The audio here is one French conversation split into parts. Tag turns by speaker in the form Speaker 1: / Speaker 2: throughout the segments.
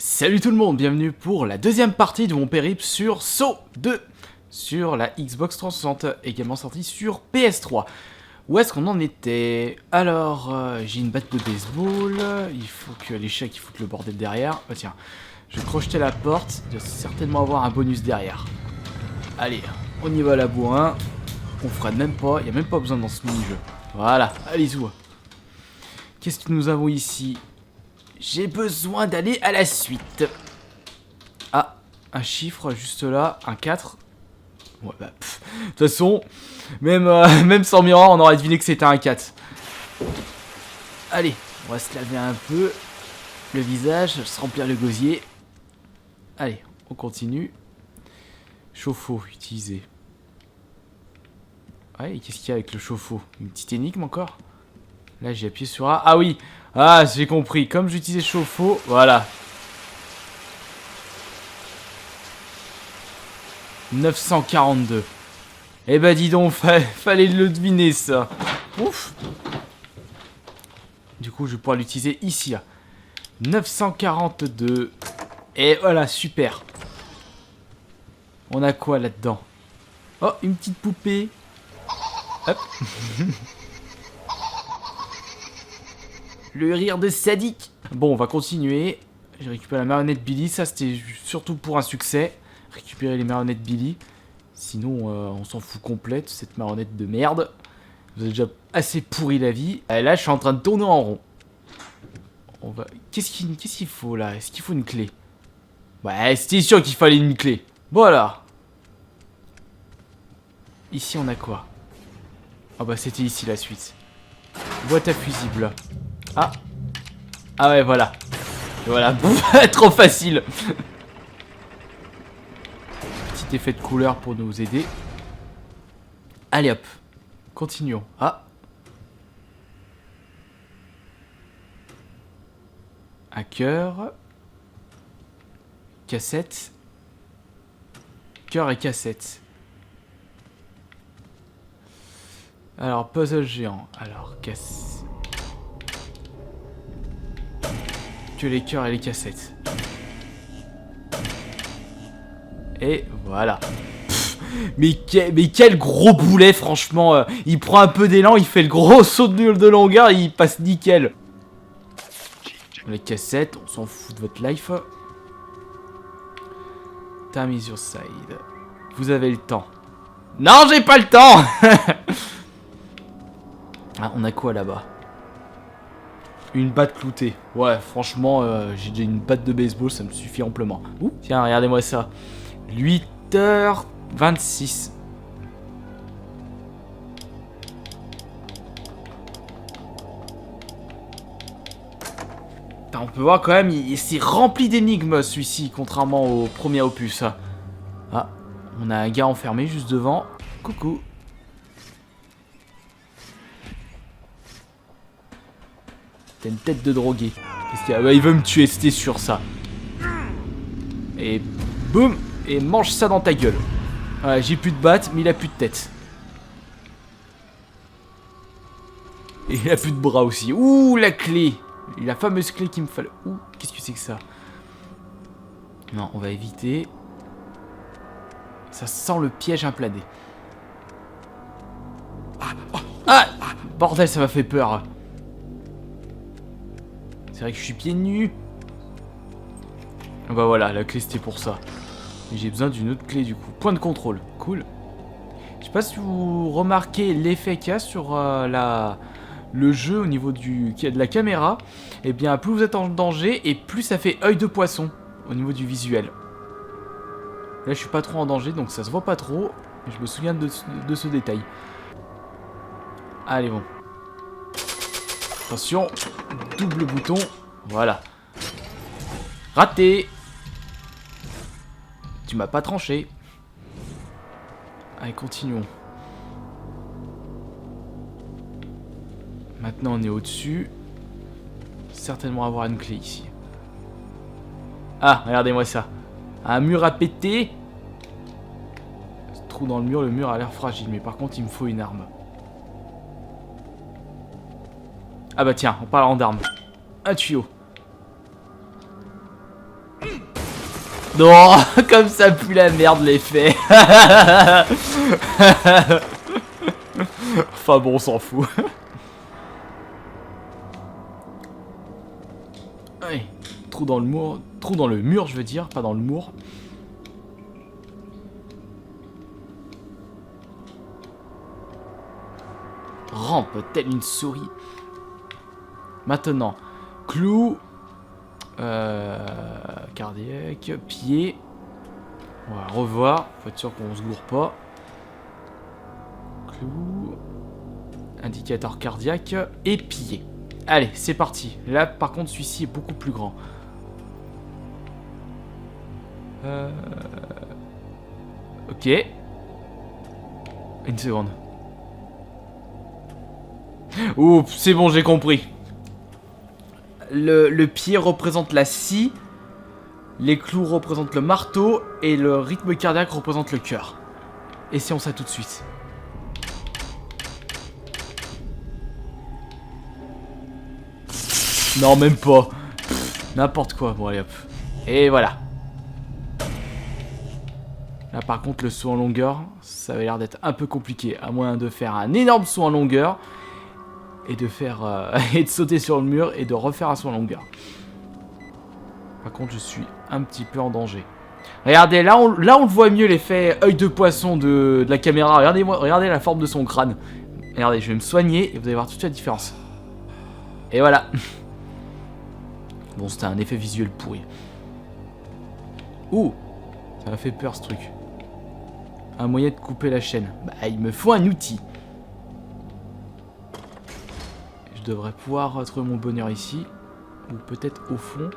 Speaker 1: Salut tout le monde, bienvenue pour la deuxième partie de mon périple sur Saw 2 sur la Xbox 360, également sortie sur PS3. Où est-ce qu'on en était? Alors, j'ai une batte de baseball, il faut que les chats qui foutent le bordel derrière. Bah tiens, je vais crocheter la porte, il doit certainement avoir un bonus derrière. Allez, on y va à la bourrin, on fera même pas, il n'y a même pas besoin dans ce mini-jeu. Voilà, allez-y. Qu'est-ce que nous avons ici? J'ai besoin d'aller à la suite. Ah, un chiffre juste là, un 4. Ouais, bah, de toute façon, même sans miroir, on aurait deviné que c'était un 4. Allez, on va se laver un peu le visage, se remplir le gosier. Allez, on continue. Chauffe-eau utilisé. Ouais, et qu'est-ce qu'il y a avec le chauffe-eau? Une petite énigme encore? Là, j'ai appuyé sur A. Ah oui! Ah, j'ai compris. Comme j'utilisais chauffe-eau, voilà. 942. Eh ben dis donc, fallait le deviner ça. Ouf. Du coup, je vais pouvoir l'utiliser ici. Là. 942. Et voilà, super. On a quoi là-dedans? Oh, une petite poupée. Hop. Le rire de sadique. Bon, on va continuer. J'ai récupéré la marionnette Billy. Ça, c'était surtout pour un succès. Récupérer les marionnettes Billy. Sinon, on s'en fout complète, cette marionnette de merde. Vous avez déjà assez pourri la vie. Et là, je suis en train de tourner en rond. On va... Qu'est-ce qu'il faut, là? Est-ce qu'il faut une clé? Ouais, c'était sûr qu'il fallait une clé. Voilà. Ici, on a quoi? Ah bah, c'était ici, la suite. Boîte à fusible. Ah. Ah ouais, voilà. Et voilà. Trop facile. Petit effet de couleur pour nous aider. Allez hop. Continuons. Ah. Un cœur. Cassette. Cœur et cassette. Alors, puzzle géant. Alors, casse... Que les cœurs et les cassettes. Et voilà. Pff, mais quel gros boulet, franchement. Il prend un peu d'élan, il fait le gros saut de longueur, il passe nickel. Les cassettes, on s'en fout de votre life. Time is your side. Vous avez le temps. Non, j'ai pas le temps. Ah, on a quoi là-bas? Une batte cloutée. Ouais, franchement, j'ai déjà une batte de baseball, ça me suffit amplement. Ouh, tiens, regardez-moi ça. 8h26. On peut voir quand même, c'est rempli d'énigmes celui-ci, contrairement au premier opus. Ah, on a un gars enfermé juste devant. Coucou. T'as une tête de drogué. Qu'est-ce qu'il y a? Bah, il veut me tuer, c'était sûr ça. Et boum. Et mange ça dans ta gueule. Voilà, j'ai plus de batte, mais il a plus de tête. Et il a plus de bras aussi. Ouh, la clé. La fameuse clé qu'il me fallait. Ouh, qu'est-ce que c'est que ça? Non, on va éviter. Ça sent le piège implané. Ah, bordel, ça m'a fait peur. C'est vrai que je suis pieds nus. Bah voilà, la clé c'était pour ça. Mais j'ai besoin d'une autre clé du coup. Point de contrôle, cool. Je sais pas si vous remarquez l'effet qu'il y a sur le jeu au niveau de la caméra. Et bien plus vous êtes en danger et plus ça fait œil de poisson au niveau du visuel. Là je suis pas trop en danger donc ça se voit pas trop. Mais je me souviens de ce détail. Allez bon. Attention, double bouton, voilà. Raté. Tu m'as pas tranché. Allez, continuons. Maintenant, on est au-dessus. Certainement avoir une clé ici. Ah, regardez-moi ça. Un mur à péter. Ce trou dans le mur a l'air fragile. Mais par contre, il me faut une arme. Ah bah tiens, en parlant d'armes. Un tuyau. Non, comme ça pue la merde l'effet. Enfin bon, on s'en fout. Ouais, trou dans le mur, je veux dire, pas dans le mur. Rampe telle une souris. Maintenant, clou, cardiaque, pied. On va revoir, faut être sûr qu'on se gourre pas. Clou, indicateur cardiaque et pied. Allez, c'est parti. Là, par contre, celui-ci est beaucoup plus grand. Ok. Une seconde. Oups, c'est bon, j'ai compris. Le pied représente la scie, les clous représentent le marteau et le rythme cardiaque représente le cœur. Essayons ça tout de suite. Non, même pas. N'importe quoi. Bon, allez hop. Et voilà. Là, par contre, le saut en longueur, ça avait l'air d'être un peu compliqué. À moins de faire un énorme saut en longueur et de faire et de sauter sur le mur et de refaire un saut en longueur. Par contre, je suis un petit peu en danger. Regardez, là on le voit mieux l'effet œil de poisson de la caméra. Regardez la forme de son crâne. Regardez, je vais me soigner et vous allez voir toute la différence. Et voilà. Bon, c'était un effet visuel pourri. Ouh, ça m'a fait peur ce truc. Un moyen de couper la chaîne. Bah, il me faut un outil. Je devrais pouvoir trouver mon bonheur ici. Ou peut-être au fond.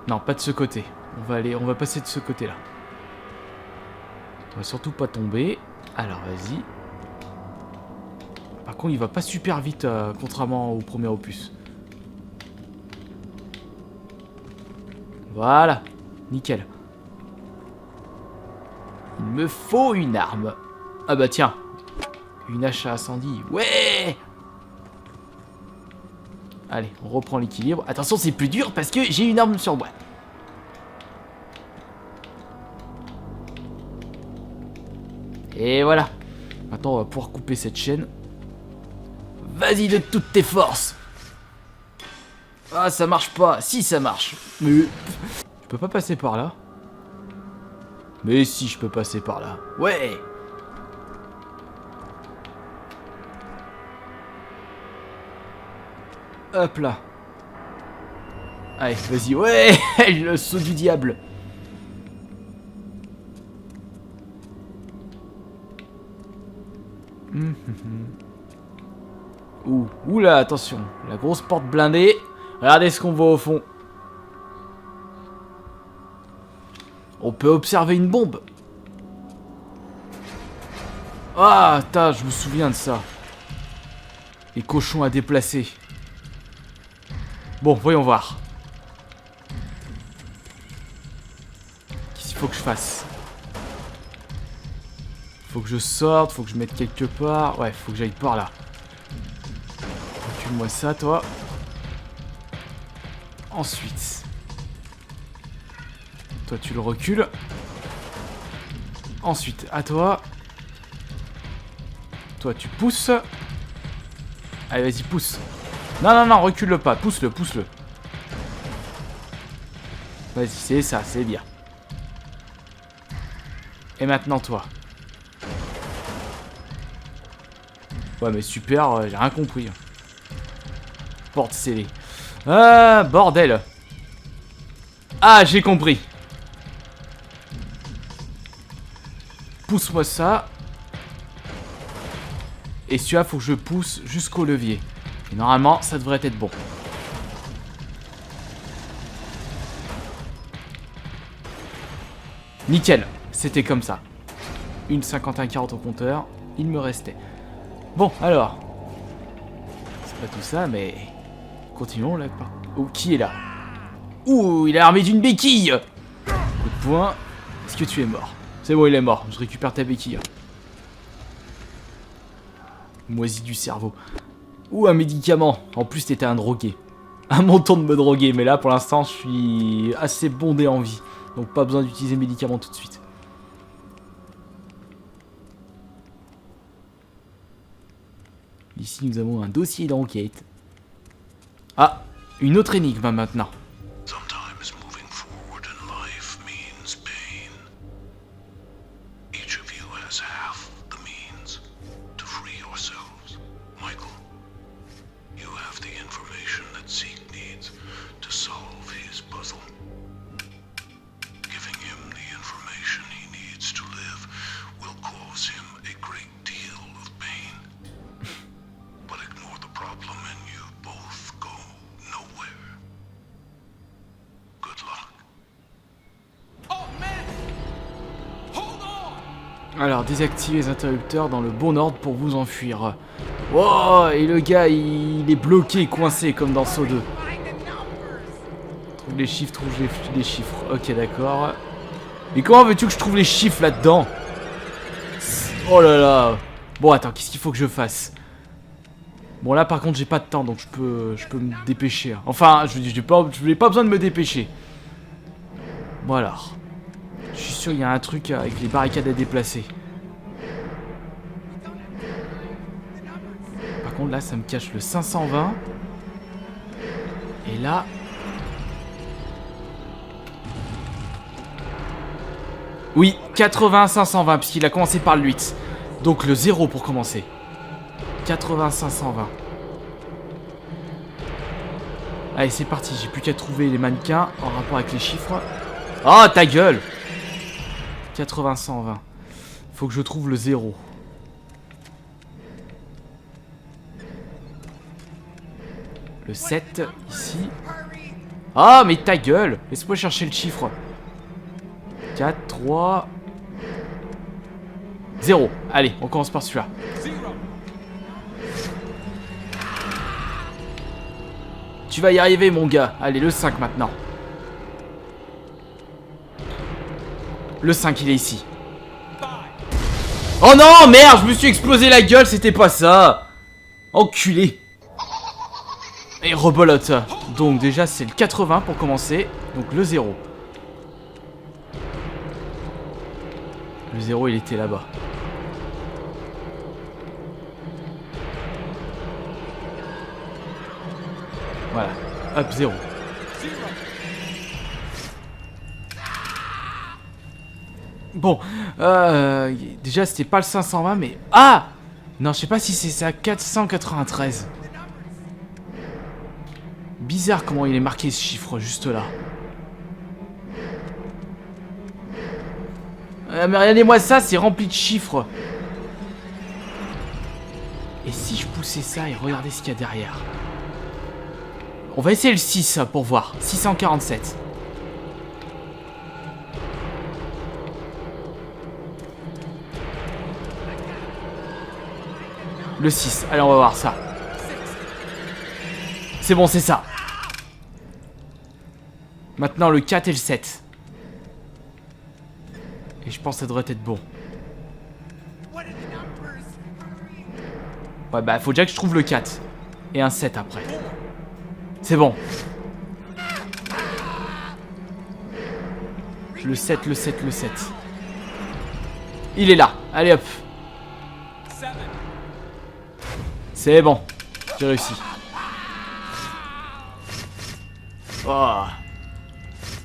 Speaker 1: Non, pas de ce côté. On va passer de ce côté-là. On va surtout pas tomber. Alors, vas-y. Par contre, il va pas super vite, contrairement au premier opus. Voilà. Nickel. Il me faut une arme. Ah bah tiens. Une hache à incendie. Ouais. Allez, on reprend l'équilibre. Attention, c'est plus dur parce que j'ai une arme sur moi. Et voilà. Maintenant, on va pouvoir couper cette chaîne. Vas-y de toutes tes forces. Ah, ça marche pas. Si, ça marche. Mais je peux pas passer par là. Mais si, je peux passer par là. Ouais. Hop là. Allez, vas-y. Ouais. Le saut du diable. Ouh là, attention. La grosse porte blindée. Regardez ce qu'on voit au fond. On peut observer une bombe. Ah, putain, je me souviens de ça. Les cochons à déplacer. Bon, voyons voir. Qu'est-ce qu'il faut que je fasse? Faut que je sorte, faut que je mette quelque part. Ouais, faut que j'aille par là. Recule-moi ça, toi. Ensuite. Toi, tu le recules. Ensuite, à toi. Toi, tu pousses. Allez, vas-y, pousse. Non, non, non, recule-le pas. Pousse-le, pousse-le. Vas-y, c'est ça, c'est bien. Et maintenant, toi. Ouais, mais super, j'ai rien compris. Porte scellée. Ah, bordel. Ah, j'ai compris. Pousse-moi ça. Et celui-là, faut que je pousse jusqu'au levier. Et normalement, ça devrait être bon. Nickel. C'était comme ça. Une 51-40 au compteur. Il me restait. Bon, alors. C'est pas tout ça, mais... Continuons là. Oh, qui est là? Ouh, il est armé d'une béquille. Coup de poing. Est-ce que tu es mort? C'est bon, il est mort. Je récupère ta béquille. Moisi du cerveau. Ou un médicament. En plus, t'étais un drogué. à mon tour de me droguer. Mais là, pour l'instant, je suis assez bondé en vie. Donc pas besoin d'utiliser médicaments tout de suite. Ici, nous avons un dossier d'enquête. Ah, une autre énigme maintenant. Alors, désactivez les interrupteurs dans le bon ordre pour vous enfuir. Oh, et le gars, il est bloqué, coincé, comme dans Saw 2. Trouve les chiffres, les chiffres. Ok, d'accord. Mais comment veux-tu que je trouve les chiffres là-dedans? Oh là là. Bon, attends, qu'est-ce qu'il faut que je fasse? Bon, là, par contre, j'ai pas de temps, donc je peux me dépêcher. Enfin, je n'ai pas besoin de me dépêcher. Bon, alors. Je suis sûr qu'il y a un truc avec les barricades à déplacer. Par contre, là, ça me cache le 520. Et là... Oui, 80-520, puisqu'il a commencé par le 8. Donc le 0 pour commencer. 80-520. Allez, c'est parti. J'ai plus qu'à trouver les mannequins en rapport avec les chiffres. Oh, ta gueule! 80-120. Faut que je trouve le 0. Le 7, ici. Ah, mais ta gueule! Laisse-moi chercher le chiffre. 4, 3... 0. Allez, on commence par celui-là. Tu vas y arriver, mon gars. Allez, le 5 maintenant. Le 5, il est ici. Oh non, merde, je me suis explosé la gueule, c'était pas ça. Enculé. Et rebolote. Donc déjà, c'est le 80 pour commencer. Donc le 0. Le 0, il était là-bas. Voilà. Hop, 0. Bon, déjà c'était pas le 520 mais... Ah! Non, je sais pas si c'est ça, 493. Bizarre comment il est marqué ce chiffre juste là. Mais regardez-moi ça, c'est rempli de chiffres. Et si je poussais ça et regardez ce qu'il y a derrière? On va essayer le 6 pour voir. 647. Le 6, allez on va voir ça. C'est bon, c'est ça. Maintenant le 4 et le 7. Et je pense que ça devrait être bon. Ouais bah faut déjà que je trouve le 4. Et un 7 après. C'est bon. Le 7, le 7, le 7. Il est là, allez hop. C'est bon, j'ai réussi. Oh.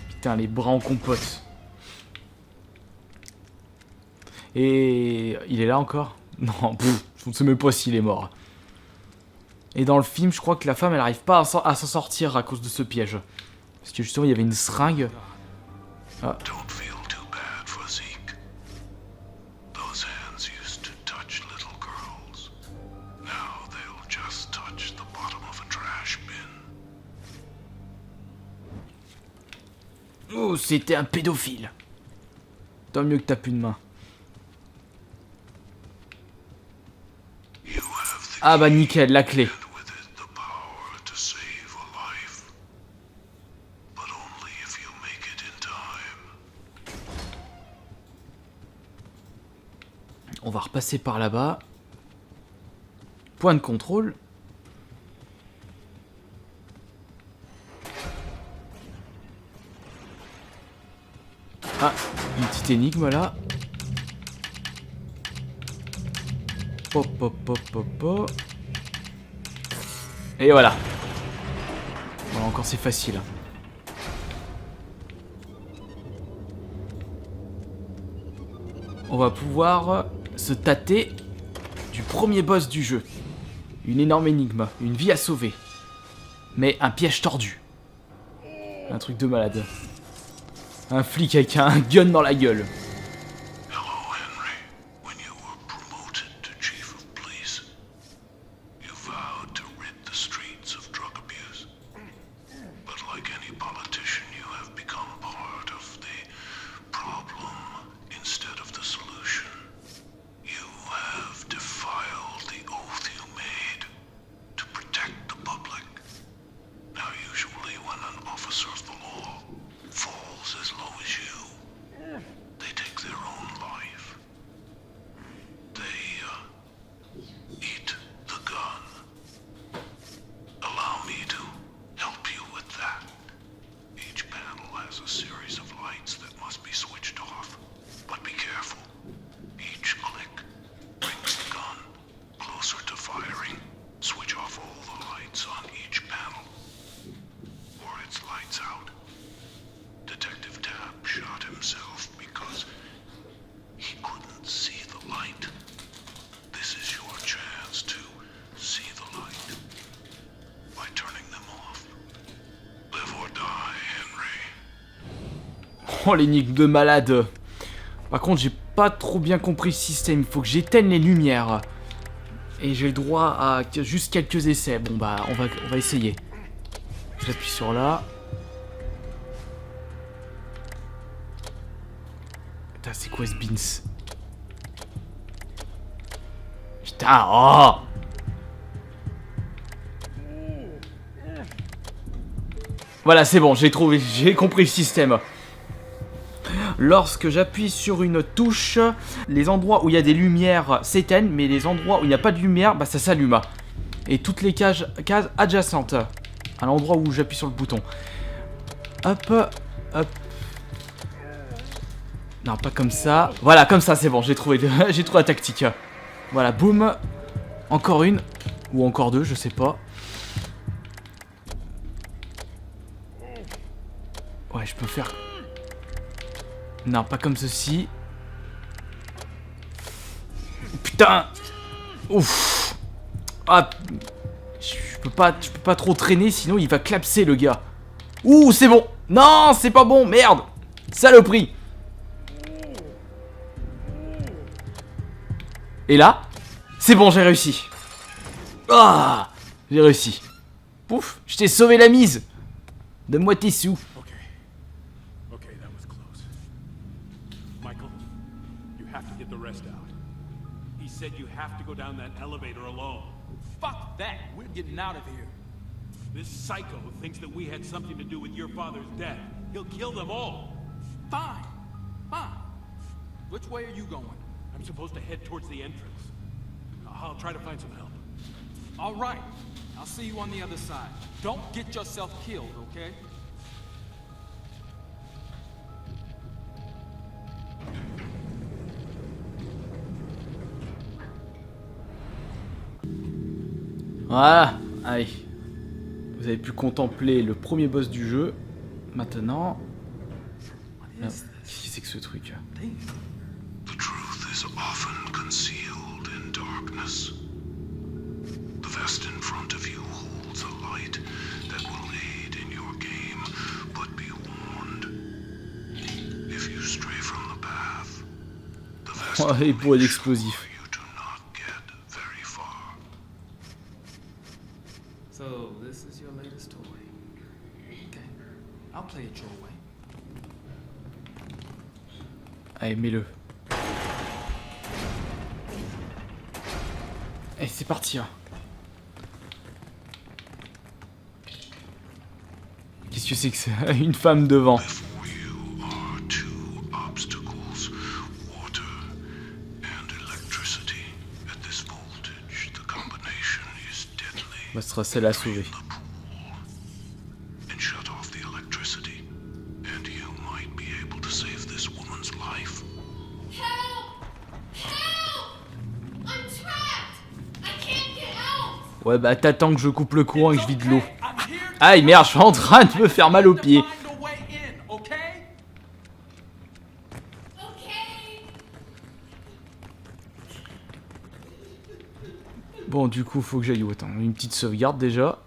Speaker 1: Putain, les bras en compote. Et il est là encore? Non, je ne sais même pas s'il est mort. Et dans le film, je crois que la femme, elle arrive pas à s'en sortir à cause de ce piège. Parce que justement, il y avait une seringue. Ah. Oh, c'était un pédophile. Tant mieux que t'as plus de main. Ah bah nickel, la clé. On va repasser par là-bas. Point de contrôle. Ah, une petite énigme là. Pop, pop, pop, pop, pop. Et voilà. Bon, encore c'est facile. On va pouvoir se tâter du premier boss du jeu. Une énorme énigme, une vie à sauver. Mais un piège tordu. Un truc de malade. Un flic avec un gun dans la gueule. Oh, l'énigme de malade. Par contre, j'ai pas trop bien compris le système. Il faut que j'éteigne les lumières. Et j'ai le droit à juste quelques essais. Bon, bah, on va essayer. J'appuie sur là. Putain, c'est quoi ce beans? Putain, oh! Voilà, c'est bon, j'ai trouvé, j'ai compris le système. Lorsque j'appuie sur une touche, les endroits où il y a des lumières s'éteignent, mais les endroits où il n'y a pas de lumière, bah ça s'allume. Et toutes les cases adjacentes à l'endroit où j'appuie sur le bouton. Hop, hop. Non, pas comme ça. Voilà, comme ça, c'est bon, j'ai trouvé la tactique. Voilà, boum. Encore une. Ou encore deux, je sais pas. Ouais, je peux faire... Non, pas comme ceci. Putain. Ouf. Ah. Je peux pas trop traîner, sinon il va clapser le gars. Ouh, c'est bon. Non, c'est pas bon, merde. Saloperie. Et là, c'est bon, j'ai réussi. Ah, j'ai réussi. Pouf, je t'ai sauvé la mise. Donne-moi tes sous.
Speaker 2: Said you have to go down that elevator alone. Fuck that! We're getting out of here. This psycho thinks that we had something to do with your father's death. He'll kill them all.
Speaker 3: Fine. Fine. Which way are you going?
Speaker 2: I'm supposed to head towards the entrance. I'll try to find some help.
Speaker 3: All right. I'll see you on the other side. Don't get yourself killed, okay?
Speaker 1: Voilà, allez. Vous avez pu contempler le premier boss du jeu. Maintenant... Qu'est-ce que c'est que ce truc?
Speaker 4: The truth is often concealed in darkness. The vest in front of you holds a light that will aid in your game, but be warned. If you stray from the path, the vest
Speaker 1: Oh, les bois d'explosifs.
Speaker 3: So, this is your latest toy. Okay. I'll play it your way.
Speaker 1: Allez, mets-le. Et c'est parti. Hein. Qu'est-ce que c'est que ça? Une femme devant. Bah, ce sera celle à sauver. Ouais, bah t'attends que je coupe le courant et que je vide l'eau. Aïe, merde, je suis en train de me faire mal aux pieds. Bon, du coup, faut que j'aille où? Attends, une petite sauvegarde déjà.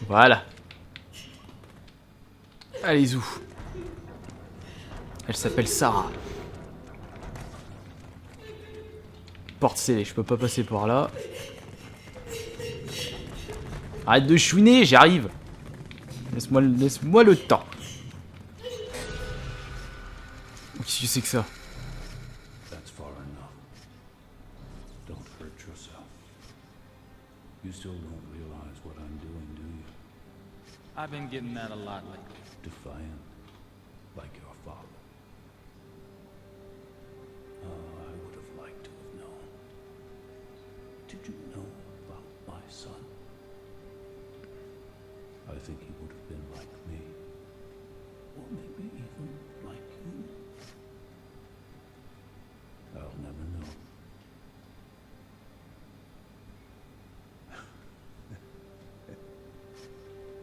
Speaker 1: Voilà. Allez, où? Elle s'appelle Sarah. Porte scellée, je peux pas passer par là. Arrête de chouiner, j'arrive. Laisse-moi le temps. Qu'est-ce que c'est que ça?
Speaker 4: That's far enough. Don't hurt yourself. You still don't realize what I'm doing, do you?
Speaker 3: I've been getting that a lot lately.
Speaker 4: Defiant, like your father. Oh, I would have liked to have known. Did you know about my son? I think he would have been like me. Or maybe even like you. I'll never know.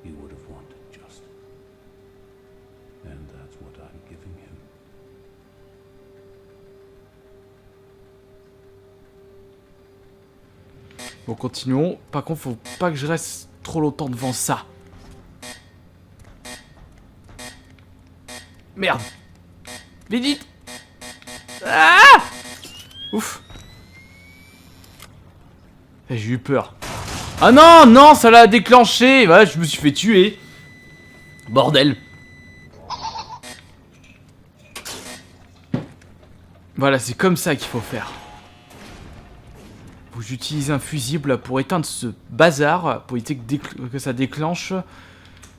Speaker 4: He would have wanted justice. And that's what I'm giving him.
Speaker 1: Bon, continuons. Par contre, faut pas que je reste trop longtemps devant ça. Merde. Vite, vite. Ah! Ouf. J'ai eu peur. Ah non, non, ça l'a déclenché. Voilà, je me suis fait tuer. Bordel. Voilà, c'est comme ça qu'il faut faire. J'utilise un fusible pour éteindre ce bazar, pour éviter que ça déclenche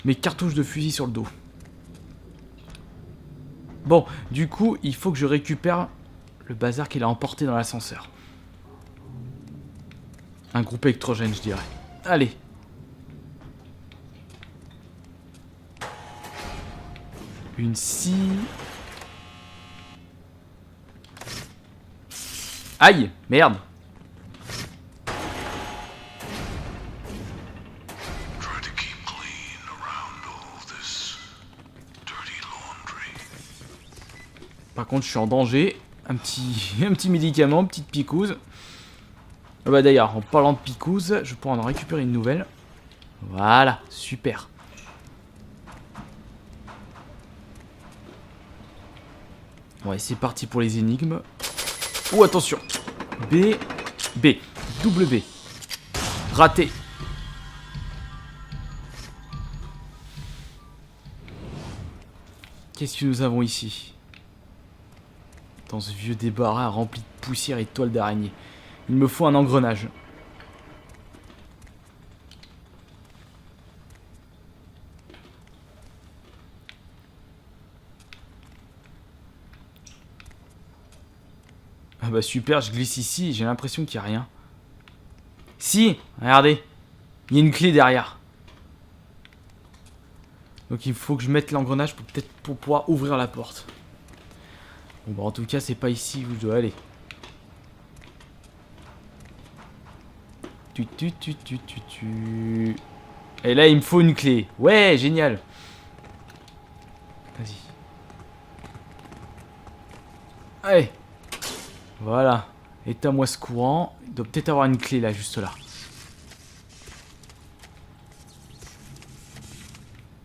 Speaker 1: mes cartouches de fusil sur le dos. Bon, du coup, il faut que je récupère le bazar qu'il a emporté dans l'ascenseur. Un groupe électrogène, je dirais. Allez. Une scie. Aïe, merde. Par contre, je suis en danger. Un petit médicament, petite picouse. Ah bah d'ailleurs, en parlant de picouse, je pourrais en récupérer une nouvelle. Voilà, super. Ouais, c'est parti pour les énigmes. Oh, attention. B, W. Raté. Qu'est-ce que nous avons ici? Dans ce vieux débarras rempli de poussière et de toiles d'araignée. Il me faut un engrenage. Ah bah super, je glisse ici et j'ai l'impression qu'il n'y a rien. Si, regardez. Il y a une clé derrière. Donc il faut que je mette l'engrenage pour pouvoir ouvrir la porte. Bon bah en tout cas c'est pas ici où je dois aller. Et là il me faut une clé. Ouais, génial. Vas-y. Allez. Voilà. Éteins-moi ce courant. Il doit peut-être avoir une clé là, juste là.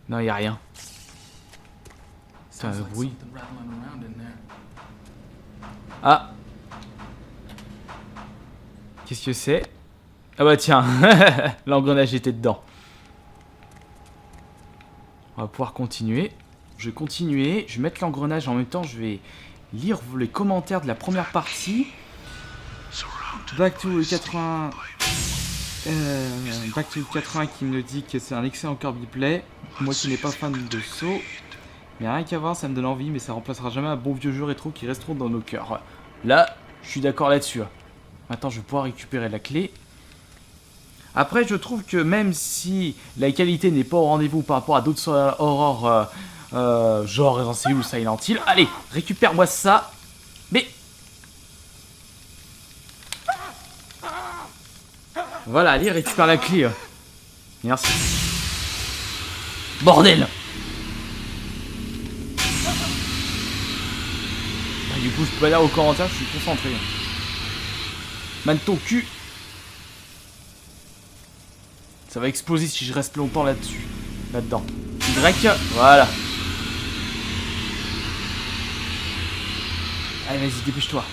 Speaker 1: Non, il n'y a rien. C'est un bruit. Ah. Qu'est-ce que c'est? Ah bah tiens. L'engrenage était dedans. On va pouvoir continuer. Je vais continuer. Je vais mettre l'engrenage en même temps. Je vais lire les commentaires de la première partie. Back to 80. Back to 80 qui me dit que c'est un excellent Kirby Play. Moi qui n'ai pas fan de saut. Mais rien qu'à voir, ça me donne envie, mais ça remplacera jamais un bon vieux jeu rétro qui resteront dans nos cœurs. Là, je suis d'accord là-dessus. Maintenant, je vais pouvoir récupérer la clé. Après, je trouve que même si la qualité n'est pas au rendez-vous par rapport à d'autres horreurs genre Resident Evil ou Silent Hill, allez, récupère-moi ça. Mais Voilà, allez, récupère la clé. Merci. Bordel. Ah, du coup, je peux aller au commentaire, je suis concentré. Man ton cul. Ça va exploser si je reste longtemps là-dessus. Là-dedans. Y, voilà. Allez, vas-y, dépêche-toi.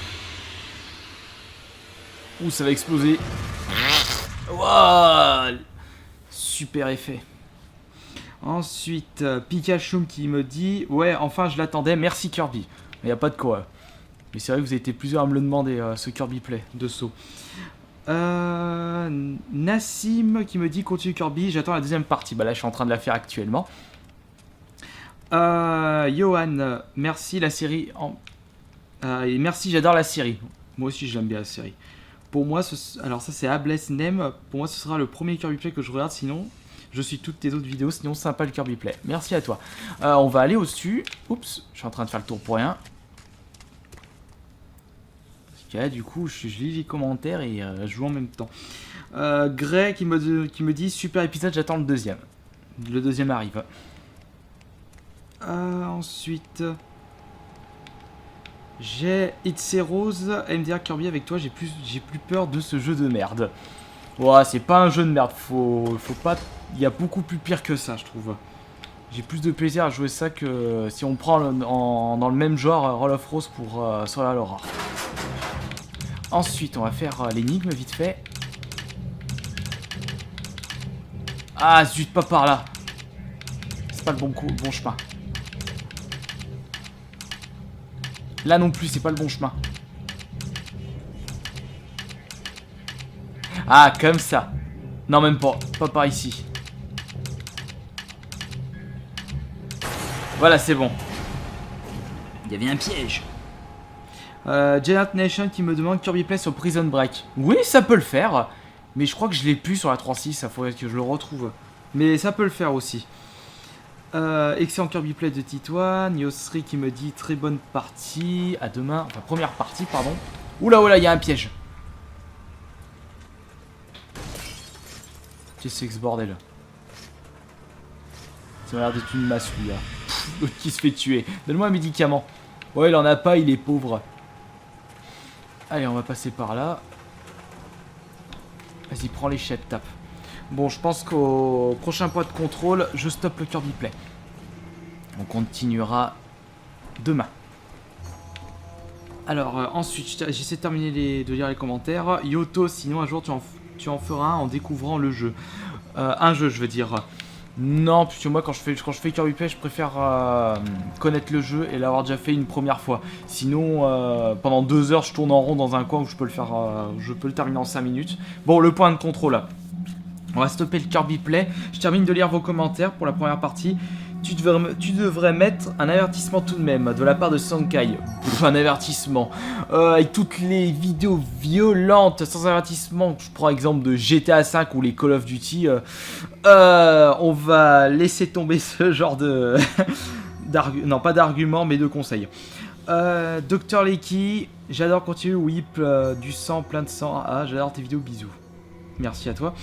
Speaker 1: Ouh, ça va exploser. Wow, super effet. Ensuite, Pikachu qui me dit: ouais, enfin je l'attendais, merci Kirby. Il n'y a pas de quoi. Mais c'est vrai que vous avez été plusieurs à me le demander, ce Kirby Play de saut. Nassim qui me dit: continue Kirby, j'attends la deuxième partie. Bah là, je suis en train de la faire actuellement. Johan, merci la série. Et merci, j'adore la série. Moi aussi, j'aime bien la série. Pour moi, alors ça c'est Abless Nem. Pour moi, ce sera le premier Kirby Play que je regarde. Sinon, je suis toutes tes autres vidéos. Sinon, sympa le Kirby Play. Merci à toi. On va aller au-dessus. Oups, je suis en train de faire le tour pour rien. Okay, du coup, je lis les commentaires et je joue en même temps. Grey qui me dit: super épisode, j'attends le deuxième. Le deuxième arrive. Ensuite, j'ai It's Rose, MDR Kirby avec toi, j'ai plus peur de ce jeu de merde. Ouais, c'est pas un jeu de merde, faut pas. Il y a beaucoup plus pire que ça, je trouve. J'ai plus de plaisir à jouer ça que si on prend dans le même genre Roll of Rose pour Solar Aurora. Ensuite, on va faire l'énigme vite fait. Ah zut, pas par là. C'est pas le bon chemin. Là non plus, c'est pas le bon chemin. Ah, comme ça. Non, même pas. Pas par ici. Voilà, c'est bon. Il y avait un piège. Janet Nation qui me demande Kirby Play sur Prison Break. Oui, ça peut le faire. Mais je crois que je l'ai plus sur la 3.6. Ça faudrait que je le retrouve. Mais ça peut le faire aussi. Excellent Kirby Play de Titoine. Yosri qui me dit très bonne partie. À demain. Enfin, première partie, pardon. Oula, oula, il y a un piège. Qu'est-ce que c'est que ce bordel? Ça a l'air d'être une masse, lui. L'autre qui se fait tuer. Donne-moi un médicament. Ouais, il en a pas, il est pauvre. Allez, on va passer par là. Vas-y, prends l'échelle, tape. Bon, je pense qu'au prochain point de contrôle, je stoppe le Kirby Play. On continuera demain. Alors, ensuite, j'essaie de terminer de lire les commentaires. Yoto, sinon un jour tu en feras un en découvrant le jeu. Un jeu, je veux dire. Non, puisque moi, quand je fais Kirby Play, je préfère connaître le jeu et l'avoir déjà fait une première fois. Sinon, pendant 2 heures, je tourne en rond dans un coin où je peux le terminer en 5 minutes. Bon, le point de contrôle. On va stopper le Kirby Play. Je termine de lire vos commentaires pour la première partie. Tu devrais mettre un avertissement tout de même de la part de Sankai. Un avertissement. Avec toutes les vidéos violentes sans avertissement, je prends exemple de GTA 5 ou les Call of Duty, on va laisser tomber ce genre de... non, pas d'argument, mais de conseils. Dr Lecky, j'adore continuer Whip, du sang, plein de sang. Ah, j'adore tes vidéos, bisous. Merci à toi.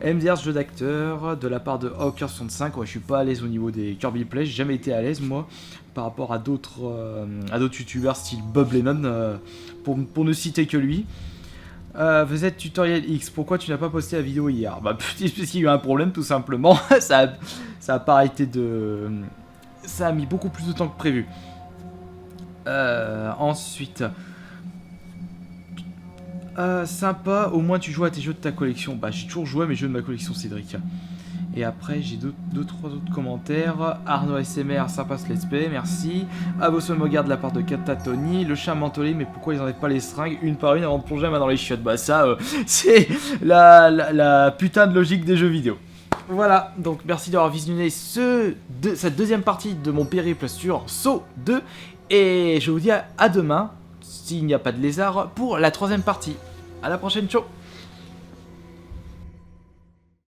Speaker 1: MDR jeu d'acteur de la part de Hawker65. Ouais, je suis pas à l'aise au niveau des Kirby Play. J'ai jamais été à l'aise moi par rapport à d'autres youtubeurs style Bob Lennon pour ne citer que lui. Vous êtes Tutoriel X. Pourquoi tu n'as pas posté la vidéo hier? Bah parce qu'il y a eu un problème tout simplement. ça a pas arrêté de. Ça a mis beaucoup plus de temps que prévu. Ensuite. Sympa, au moins tu joues à tes jeux de ta collection. Bah j'ai toujours joué à mes jeux de ma collection, Cédric. Et après j'ai trois autres commentaires. Arnaud SMR, sympa ce let's play, merci. Abosso Mogard de la part de Katatoni. Le chat mentolé, mais pourquoi ils enlèvent pas les seringues une par une avant de plonger la main dans les chiottes? Bah ça, c'est la putain de logique des jeux vidéo. Voilà, donc merci d'avoir visionné cette deuxième partie de mon périple sur Saw 2. Et je vous dis à demain, s'il n'y a pas de lézard, pour la troisième partie. À la prochaine, ciao.